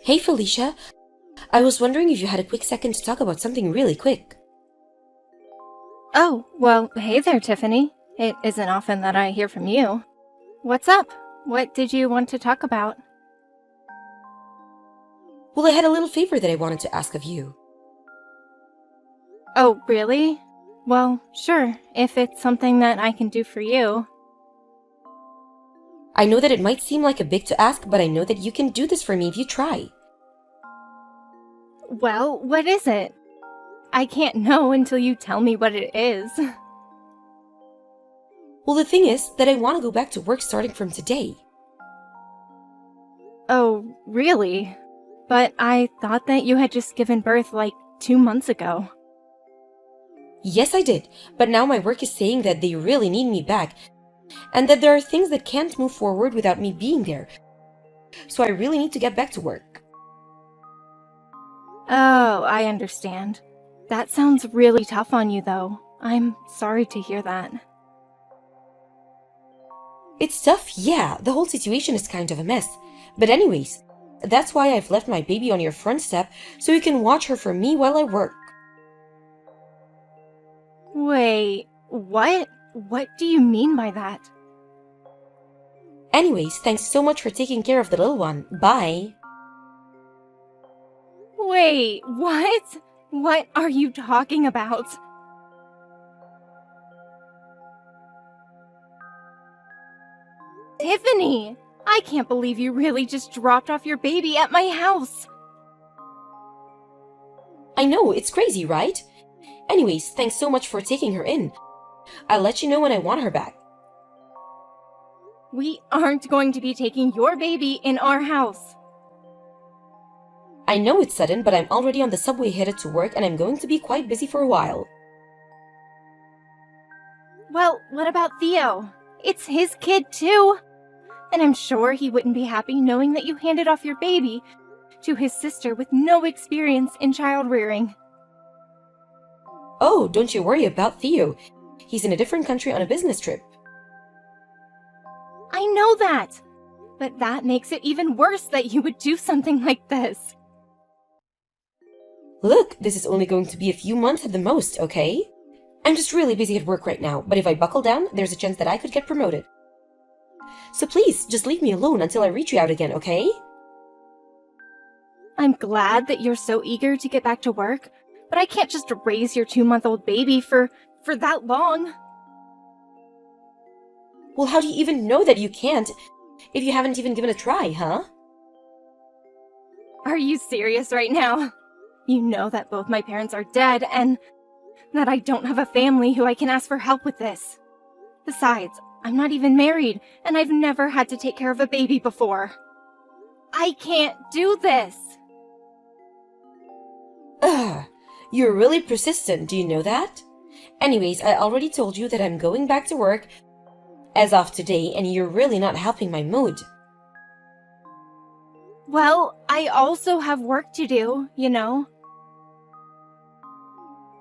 Hey Felicia, I was wondering if you had a quick second to talk about something really quick. Oh, well, hey there, Tiffany. It isn't often that I hear from you. What's up? What did you want to talk about? Well, I had a little favor that I wanted to ask of you. Oh, really? Well, sure, if it's something that I can do for you. I know that it might seem like a big to ask, but I know that you can do this for me if you try. Well, what is it? I can't know until you tell me what it is. Well, the thing is that I want to go back to work starting from today. Oh, really? But I thought that you had just given birth like 2 months ago. Yes, I did, but now my work is saying that they really need me back, and that there are things that can't move forward without me being there. So I really need to get back to work. Oh, I understand. That sounds really tough on you, though. I'm sorry to hear that. It's tough, yeah, the whole situation is kind of a mess. But anyways, that's why I've left my baby on your front step so you can watch her for me while I work. Wait, what? What do you mean by that? Anyways, thanks so much for taking care of the little one. Bye. Wait, what? What are you talking about? Tiffany! I can't believe you really just dropped off your baby at my house! I know, it's crazy, right? Anyways, thanks so much for taking her in. I'll let you know when I want her back. We aren't going to be taking your baby in our house. I know it's sudden, but I'm already on the subway headed to work and I'm going to be quite busy for a while. Well, what about Theo? It's his kid too! And I'm sure he wouldn't be happy knowing that you handed off your baby to his sister with no experience in child rearing. Oh, don't you worry about Theo. He's in a different country on a business trip. I know that! But that makes it even worse that you would do something like this. Look, this is only going to be a few months at the most, okay? I'm just really busy at work right now, but if I buckle down, there's a chance that I could get promoted. So please, just leave me alone until I reach you out again, okay? I'm glad that you're so eager to get back to work, but I can't just raise your 2-month-old baby for that long. Well, how do you even know that you can't if you haven't even given a try, huh? Are you serious right now? You know that both my parents are dead and that I don't have a family who I can ask for help with this. Besides, I'm not even married, and I've never had to take care of a baby before. I can't do this! Ugh, you're really persistent, do you know that? Anyways, I already told you that I'm going back to work as of today, and you're really not helping my mood. Well, I also have work to do, you know.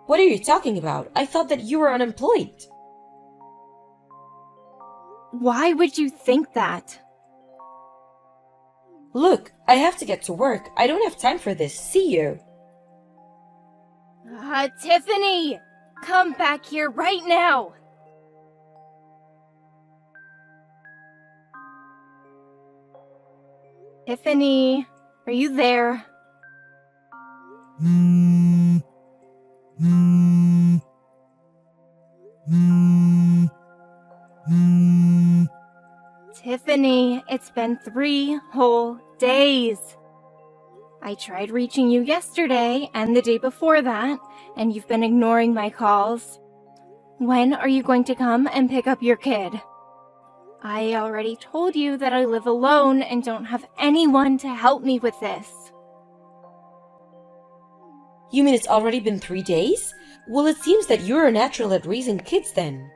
What are you talking about? I thought that you were unemployed. Why would you think that? Look, I have to get to work. I don't have time for this. See you. Tiffany! Come back here right now! Tiffany, are you there? Tiffany, it's been 3 whole days. I tried reaching you yesterday and the day before that, and you've been ignoring my calls. When are you going to come and pick up your kid? I already told you that I live alone and don't have anyone to help me with this. You mean it's already been 3 days? Well, it seems that you're a natural at raising kids then.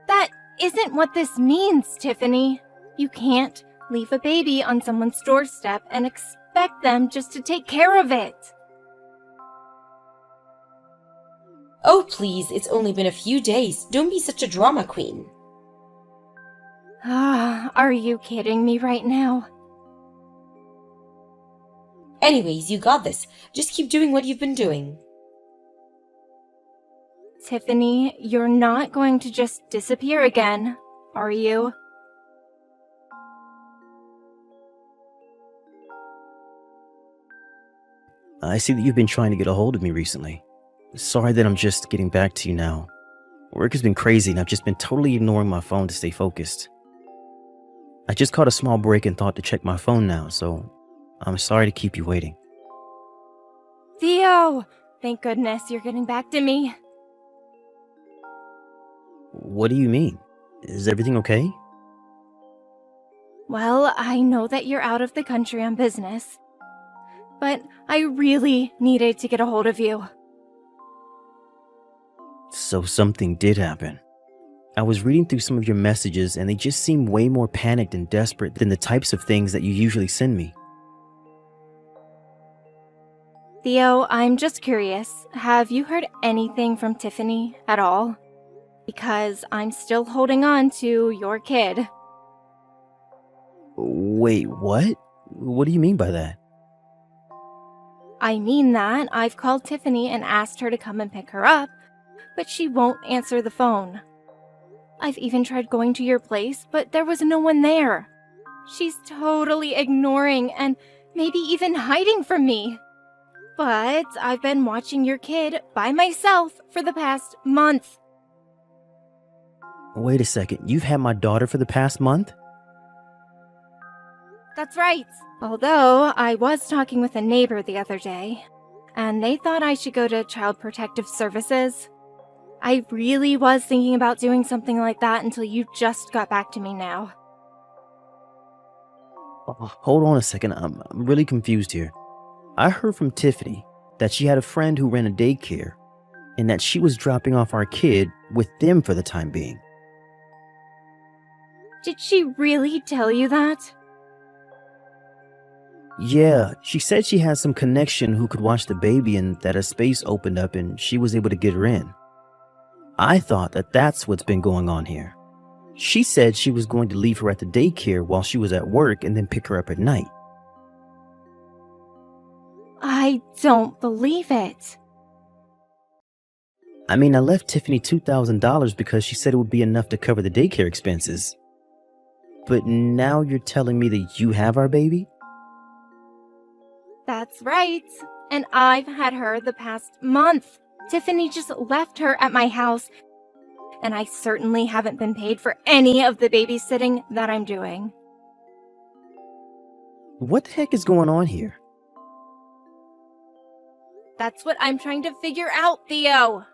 That isn't what this means, Tiffany. You can't leave a baby on someone's doorstep and expect them just to take care of it. Oh, please, it's only been a few days. Don't be such a drama queen. Are you kidding me right now? Anyways, you got this. Just keep doing what you've been doing. Tiffany, you're not going to just disappear again, are you? I see that you've been trying to get a hold of me recently. Sorry that I'm just getting back to you now. Work has been crazy and I've just been totally ignoring my phone to stay focused. I just caught a small break and thought to check my phone now, so I'm sorry to keep you waiting. Theo! Thank goodness you're getting back to me. What do you mean? Is everything okay? Well, I know that you're out of the country on business, but I really needed to get a hold of you. So something did happen. I was reading through some of your messages and they just seem way more panicked and desperate than the types of things that you usually send me. Theo, I'm just curious. Have you heard anything from Tiffany at all? Because I'm still holding on to your kid. Wait, what? What do you mean by that? I mean that I've called Tiffany and asked her to come and pick her up, but she won't answer the phone. I've even tried going to your place, but there was no one there. She's totally ignoring and maybe even hiding from me. But I've been watching your kid by myself for the past month. Wait a second, you've had my daughter for the past month? That's right. Although I was talking with a neighbor the other day, and they thought I should go to Child Protective Services. I really was thinking about doing something like that until you just got back to me now. Hold on a second, I'm really confused here. I heard from Tiffany that she had a friend who ran a daycare and that she was dropping off our kid with them for the time being. Did she really tell you that? Yeah, she said she had some connection who could watch the baby and that a space opened up and she was able to get her in. I thought that that's what's been going on here. She said she was going to leave her at the daycare while she was at work and then pick her up at night. I don't believe it. I mean, I left Tiffany $2,000 because she said it would be enough to cover the daycare expenses. But now you're telling me that you have our baby? That's right. And I've had her the past month. Tiffany just left her at my house, and I certainly haven't been paid for any of the babysitting that I'm doing. What the heck is going on here? That's what I'm trying to figure out, Theo.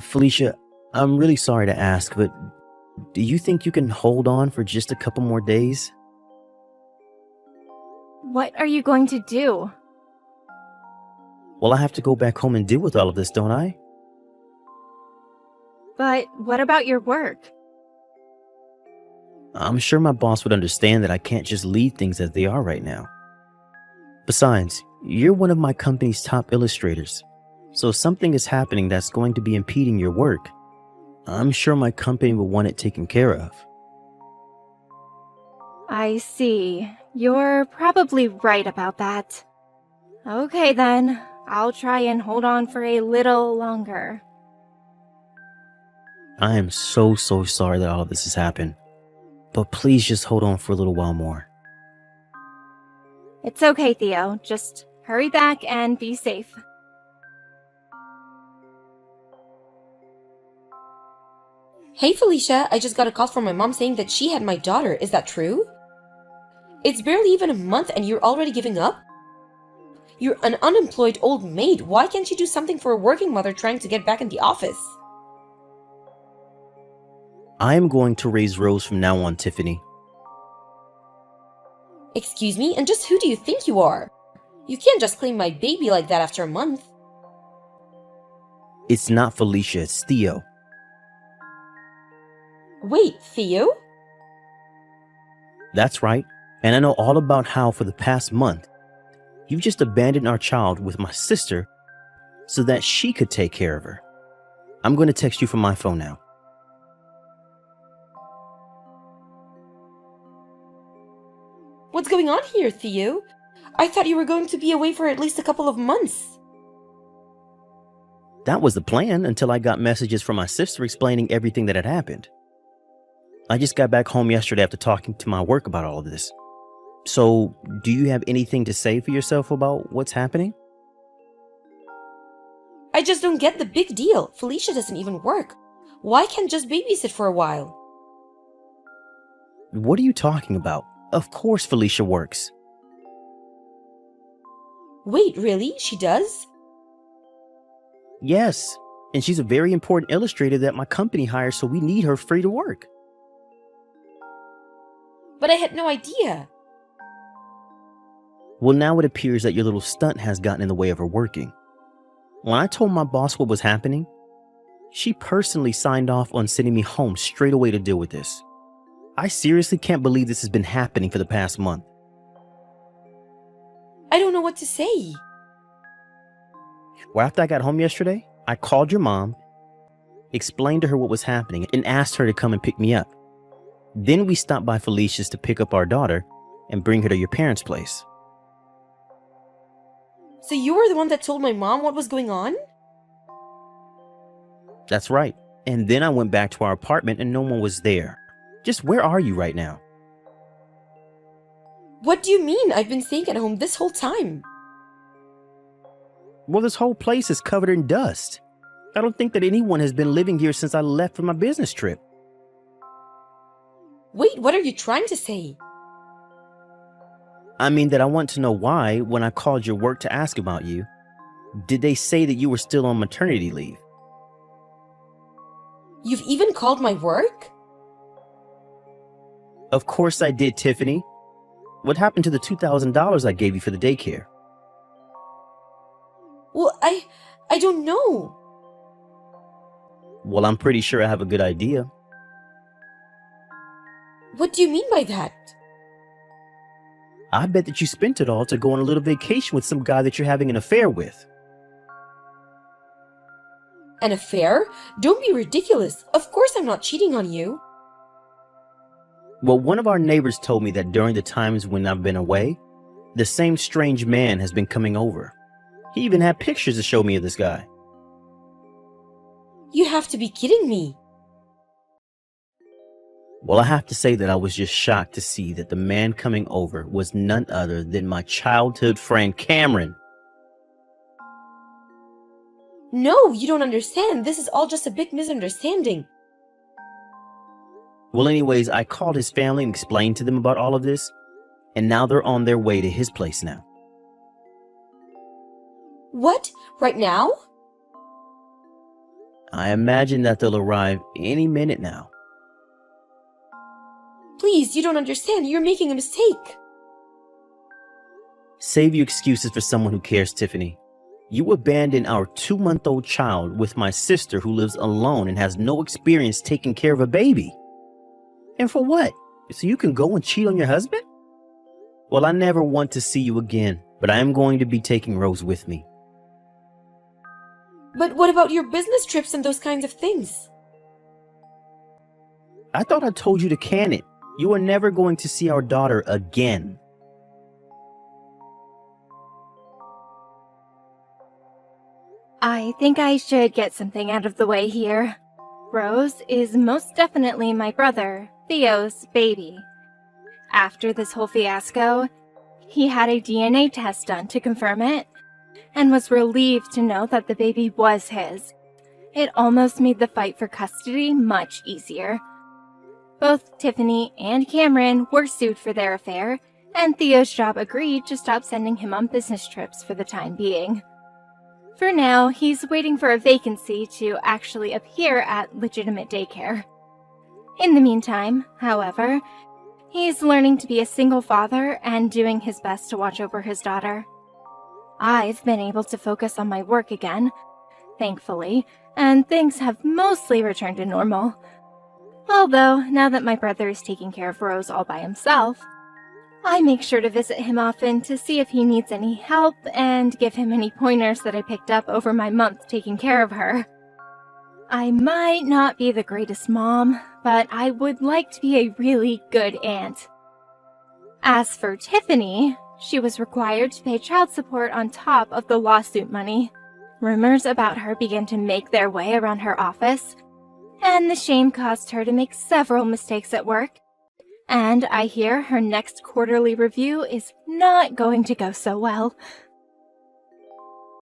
Felicia, I'm really sorry to ask, but do you think you can hold on for just a couple more days? What are you going to do? Well, I have to go back home and deal with all of this, don't I? But what about your work? I'm sure my boss would understand that I can't just leave things as they are right now. Besides, you're one of my company's top illustrators, so if something is happening that's going to be impeding your work, I'm sure my company will want it taken care of. I see. You're probably right about that. Okay then, I'll try and hold on for a little longer. I am so sorry that all of this has happened, but please just hold on for a little while more. It's okay, Theo. Just hurry back and be safe. Hey Felicia, I just got a call from my mom saying that she had my daughter. Is that true? It's barely even a month and you're already giving up? You're an unemployed old maid. Why can't you do something for a working mother trying to get back in the office? I am going to raise Rose from now on, Tiffany. Excuse me, and just who do you think you are? You can't just claim my baby like that after a month. It's not Felicia, it's Theo. Wait, Theo? That's right, and I know all about how for the past month, you've just abandoned our child with my sister so that she could take care of her. I'm going to text you from my phone now. What's going on here, Theo? I thought you were going to be away for at least a couple of months. That was the plan until I got messages from my sister explaining everything that had happened. I just got back home yesterday after talking to my work about all of this. So, do you have anything to say for yourself about what's happening? I just don't get the big deal. Felicia doesn't even work. Why can't just babysit for a while? What are you talking about? Of course Felicia works. Wait, really? She does? Yes, and she's a very important illustrator that my company hires, so we need her free to work. But I had no idea. Well, now it appears that your little stunt has gotten in the way of her working. When I told my boss what was happening, she personally signed off on sending me home straight away to deal with this. I seriously can't believe this has been happening for the past month. I don't know what to say. Well, after I got home yesterday, I called your mom, explained to her what was happening, and asked her to come and pick me up. Then we stopped by Felicia's to pick up our daughter and bring her to your parents' place. So you were the one that told my mom what was going on? That's right. And then I went back to our apartment and no one was there. Just where are you right now? What do you mean? I've been staying at home this whole time. Well, this whole place is covered in dust. I don't think that anyone has been living here since I left for my business trip. Wait, what are you trying to say? I mean that I want to know why, when I called your work to ask about you, did they say that you were still on maternity leave? You've even called my work? Of course I did, Tiffany. What happened to the $2,000 I gave you for the daycare? Well, I don't know. Well, I'm pretty sure I have a good idea. What do you mean by that? I bet that you spent it all to go on a little vacation with some guy that you're having an affair with. An affair? Don't be ridiculous. Of course I'm not cheating on you. Well, one of our neighbors told me that during the times when I've been away, the same strange man has been coming over. He even had pictures to show me of this guy. You have to be kidding me. Well, I have to say that I was just shocked to see that the man coming over was none other than my childhood friend Cameron. No, you don't understand. This is all just a big misunderstanding. Well, anyways, I called his family and explained to them about all of this, and now they're on their way to his place now. What? Right now? I imagine that they'll arrive any minute now. Please, you don't understand. You're making a mistake. Save your excuses for someone who cares, Tiffany. You abandoned our 2-month-old child with my sister who lives alone and has no experience taking care of a baby. And for what? So you can go and cheat on your husband? Well, I never want to see you again, but I am going to be taking Rose with me. But what about your business trips and those kinds of things? I thought I told you to can it. You are never going to see our daughter again. I think I should get something out of the way here. Rose is most definitely my brother, Theo's baby. After this whole fiasco, he had a DNA test done to confirm it, and was relieved to know that the baby was his. It almost made the fight for custody much easier. Both Tiffany and Cameron were sued for their affair, and Theo's job agreed to stop sending him on business trips for the time being. For now, he's waiting for a vacancy to actually appear at legitimate daycare. In the meantime, however, he's learning to be a single father and doing his best to watch over his daughter. I've been able to focus on my work again, thankfully, and things have mostly returned to normal. Although, now that my brother is taking care of Rose all by himself, I make sure to visit him often to see if he needs any help and give him any pointers that I picked up over my month taking care of her. I might not be the greatest mom, but I would like to be a really good aunt. As for Tiffany, She was required to pay child support on top of the lawsuit money. Rumors about her began to make their way around her office, and the shame caused her to make several mistakes at work. And I hear her next quarterly review is not going to go so well.